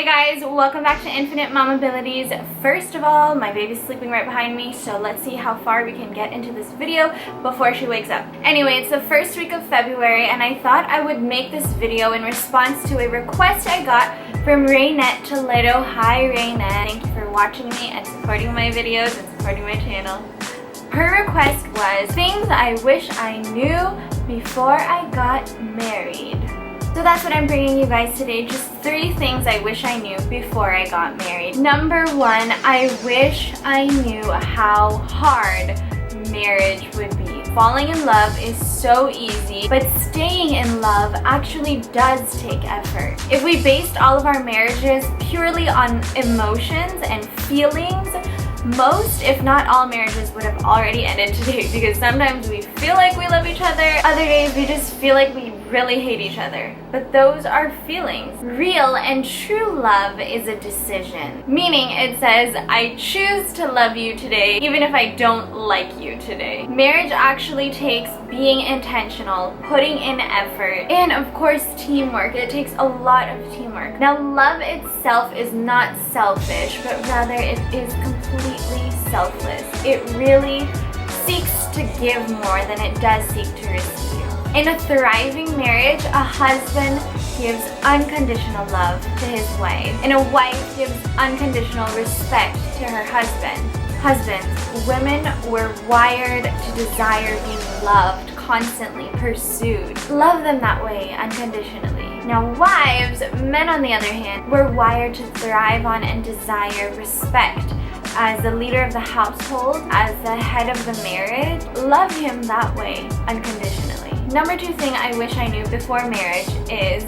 Hey guys, welcome back to Infinite Mom Abilities. First of all, my baby's sleeping right behind me, so let's see how far we can get into this video before she wakes up. Anyway, it's the first week of February and I thought I would make this video in response to a request I got from Raynette Toledo. Hi Raynette, thank you for watching me and supporting my videos and supporting my channel. Her request was things I wish I knew before I got married. So that's what I'm bringing you guys today, just 3 things I wish I knew before I got married. Number 1, I wish I knew how hard marriage would be. Falling in love is so easy, but staying in love actually does take effort. If we based all of our marriages purely on emotions and feelings, most, if not all, marriages would have already ended today, because sometimes we feel like we love each other, other days we just feel like we really hate each other. But those are feelings. Real and true love is a decision, meaning it says, I choose to love you today even if I don't like you today. Marriage actually takes being intentional, putting in effort, and of course teamwork. It takes a lot of teamwork. Now, love itself is not selfish, but rather it is completely selfless. It really seeks to give more than it does seek to receive. In a thriving marriage, a husband gives unconditional love to his wife, and a wife gives unconditional respect to her husband. Husbands, women were wired to desire being loved, constantly pursued. Love them that way, unconditionally. Now wives, men on the other hand, were wired to thrive on and desire respect. As the leader of the household, as the head of the marriage, love him that way, unconditionally. Number 2 thing I wish I knew before marriage is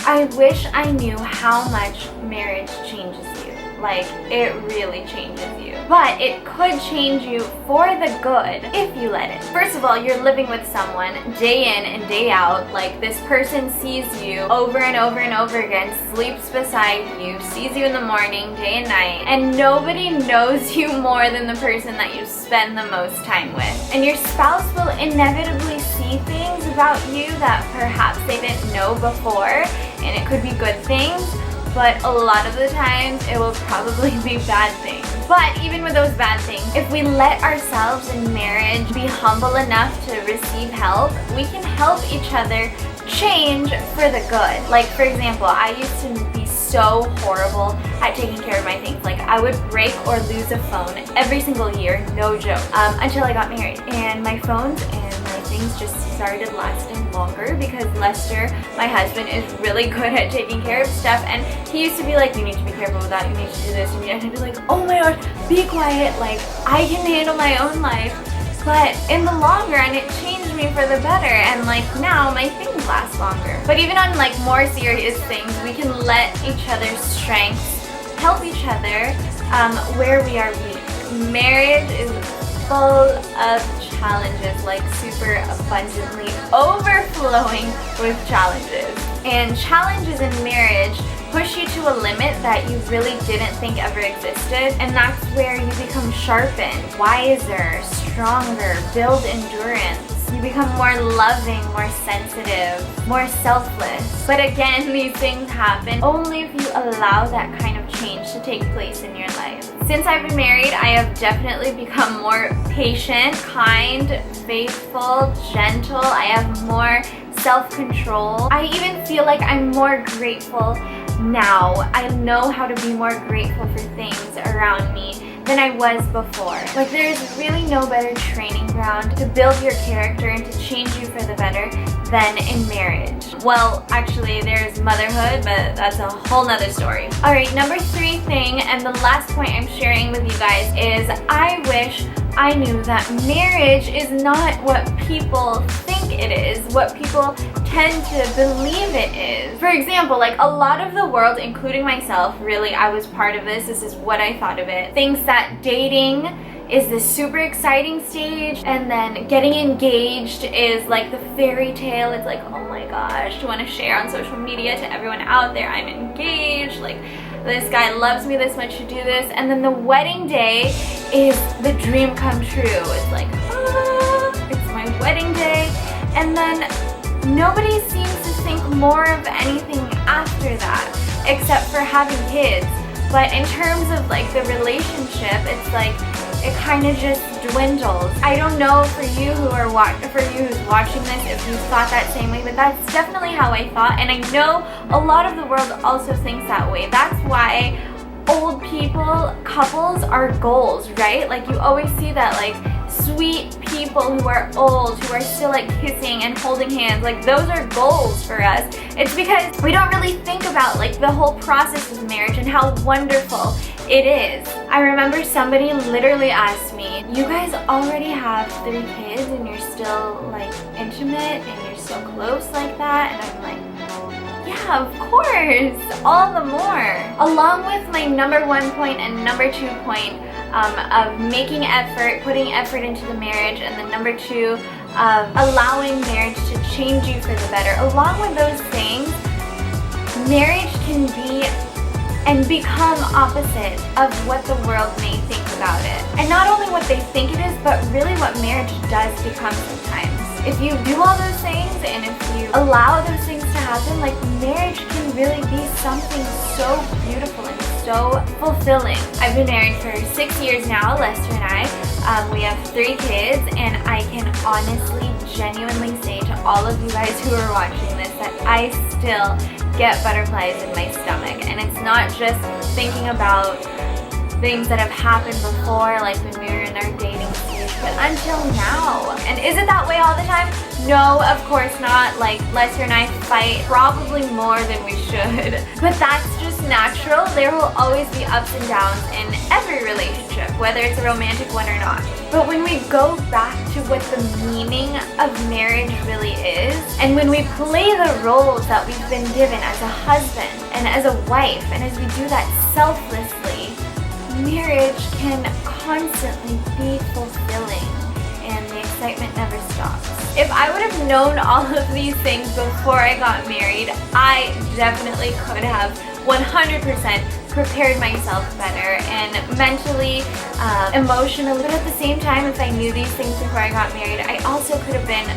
I wish I knew how much marriage changes you. Like, it really changes you. But it could change you for the good if you let it. First of all, you're living with someone day in and day out. Like, this person sees you over and over and over again, sleeps beside you, sees you in the morning, day and night, and nobody knows you more than the person that you spend the most time with. And your spouse will inevitably see things about you that perhaps they didn't know before, and it could be good things, but a lot of the times it will probably be bad things. But even with those bad things, if we let ourselves in marriage be humble enough to receive help, we can help each other change for the good. Like, for example, I used to be so horrible at taking care of my things. Like, I would break or lose a phone every single year, no joke, until I got married. And my phones and my things just started lasting longer because Lester, my husband, is really good at taking care of stuff, and he used to be like, you need to be careful with that, you need to do this, and I'd be like, oh my gosh, be quiet, like, I can handle my own life. But in the long run, it changed me for the better, and like now my things last longer. But even on like more serious things, we can let each other's strengths help each other where we are weak. Marriage is full of challenges, like super abundantly overflowing with challenges. And challenges in marriage push you to a limit that you really didn't think ever existed, and that's where you become sharpened, wiser, stronger, build endurance. You become more loving, more sensitive, more selfless. But again, these things happen only if you allow that kind of change to take place in your life. Since I've been married, I have definitely become more patient, kind, faithful, gentle. I have more self-control. I even feel like I'm more grateful now. I know how to be more grateful for things around me than I was before. Like, there's really no better training ground to build your character and to change you for the better than in marriage. Well, actually, there's motherhood, but that's a whole nother story. Alright, number 3 thing, and the last point I'm sharing with you guys is I wish I knew that marriage is not what people think it is, what people tend to believe it is. For example, like a lot of the world, including myself, really, I was part of this is what I thought of it, thinks that dating is this super exciting stage, and then getting engaged is like the fairy tale. It's like, oh my gosh, you want to share on social media to everyone out there, I'm engaged, like this guy loves me this much to do this. And then the wedding day is the dream come true. It's like, it's my wedding day. And then nobody seems to think more of anything after that. except for having kids. But in terms of like the relationship, it's like it kind of just dwindles. I don't know for you who's watching this if you thought that same way, but that's definitely how I thought, and I know a lot of the world also thinks that way. That's why old people, couples are goals, right? Like you always see that like sweet people who are old, who are still like kissing and holding hands, like those are goals for us. It's because we don't really think about like the whole process of marriage and how wonderful it is. I remember somebody literally asked me, you guys already have 3 kids and you're still like intimate and you're so close like that? And I'm like, yeah, of course, all the more. Along with my number 1 point and number 2 point of making effort, putting effort into the marriage, and the number 2 of allowing marriage to change you for the better. Along with those things, marriage can be and become opposite of what the world may think about it. And not only what they think it is, but really what marriage does become sometimes. If you do all those things and if you allow those things to happen, like marriage can really be something so beautiful and so fulfilling. I've been married for 6 years now, Lester and I. We have 3 kids, and I can honestly, genuinely say to all of you guys who are watching this that I still get butterflies in my stomach. And it's not just thinking about things that have happened before, like when we were in our dating stage, but until now. And is it that way all the time? No, of course not. Like Lester and I fight probably more than we should, but that's just natural. There will always be ups and downs in every relationship, whether it's a romantic one or not. But when we go back to what the meaning of marriage really is, and when we play the roles that we've been given as a husband and as a wife, and as we do that selflessly, marriage can constantly be fulfilling and the excitement never stops. If I would have known all of these things before I got married, I definitely could have 100% prepared myself better and mentally, emotionally. But at the same time, if I knew these things before I got married, I also could have been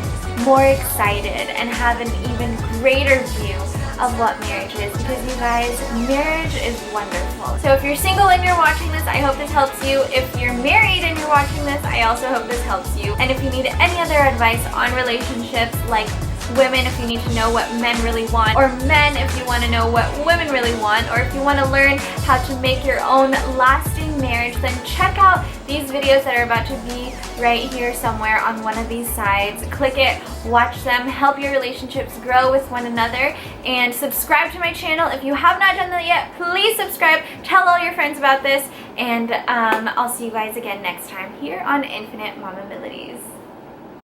more excited and have an even greater view of what marriage is, because you guys, marriage is wonderful. So if you're single and you're watching this, I hope this helps you. If you're married and you're watching this, I also hope this helps you. And if you need any other advice on relationships, like women, if you need to know what men really want, or men, if you want to know what women really want, or if you want to learn how to make your own lasting marriage, then check out these videos that are about to be right here somewhere on one of these sides. Click it, watch them, help your relationships grow with one another, and subscribe to my channel. If you have not done that yet, please subscribe, tell all your friends about this, and I'll see you guys again next time here on Infinite Mom Abilities.